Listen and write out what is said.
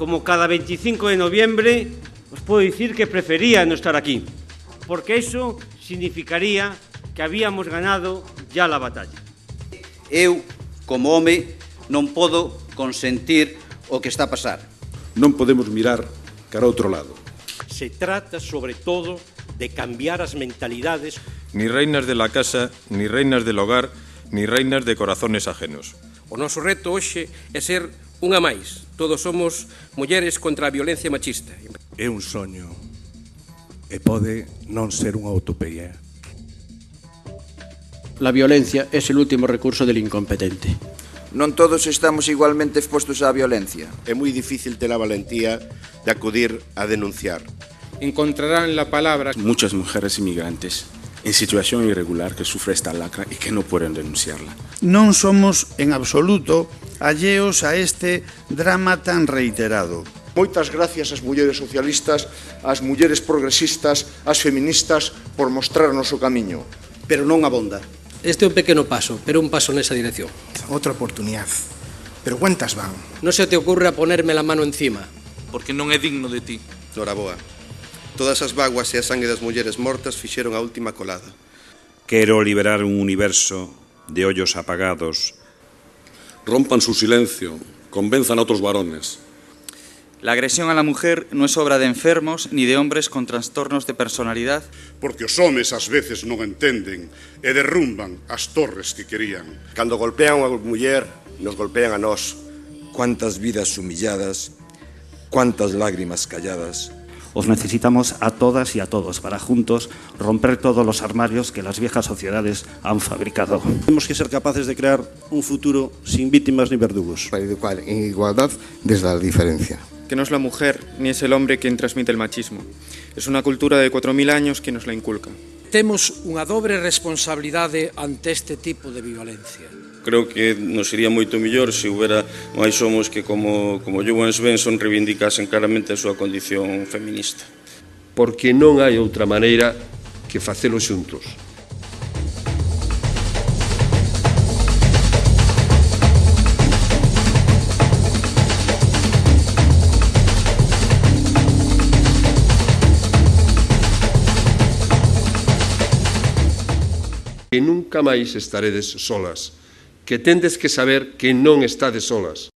Como cada 25 de noviembre, os puedo decir que prefería no estar aquí, porque eso significaría que habíamos ganado ya la batalla. Eu, como home, non podo consentir o que está a pasar. Non podemos mirar cara a outro lado. Se trata, sobre todo, de cambiar as mentalidades. Ni reinas de la casa, ni reinas del hogar, ni reinas de corazones ajenos. O noso reto hoxe é ser unha máis. Todos somos mulleres contra a violencia machista. É un soño e pode non ser unha utopía. La violencia es el último recurso del incompetente. Non todos estamos igualmente expostos á violencia. É moi difícil ter a valentía de acudir a denunciar. Encontrarán la palabra. Muchas mujeres inmigrantes en situación irregular que sufren esta lacra y que no pueden denunciarla. Non somos en absoluto alleos a este drama tan reiterado. Moitas gracias ás mulleres socialistas, ás mulleres progresistas, ás feministas por mostrarnos o camiño. Pero non abonda. Este é un pequeno paso, pero un paso nesa dirección. Outra oportunidad. Pero cuántas van? Non se te ocurre a ponerme la mano encima. Porque non é digno de ti. Noraboa. Todas as vaguas e a sangue das mulleres mortas fixeron a última colada. Quero liberar un universo de ollos apagados. Rompan su silencio, convenzan a otros varones. La agresión a la mujer no es obra de enfermos ni de hombres con trastornos de personalidad. Porque os homes ás veces non entenden e derrumban as torres que querían. Cando golpean a muller, nos golpean a nós. Cuántas vidas humilladas, cuántas lágrimas calladas. Os necesitamos a todas y a todos para juntos romper todos los armarios que las viejas sociedades han fabricado. Tenemos que ser capaces de crear un futuro sin víctimas ni verdugos. Para educar en igualdad desde la diferencia. Que no es la mujer ni es el hombre quien transmite el machismo. Es una cultura de 4000 años que nos la inculca. Temos unha dobre responsabilidade ante este tipo de violencia. Creo que nos sería moito mellor se houbera máis homos que como Johan Svensson reivindicasen claramente a súa condición feminista. Porque non hai outra maneira que facelo xuntos. Que nunca máis estaredes solas, que tendes que saber que non estades solas.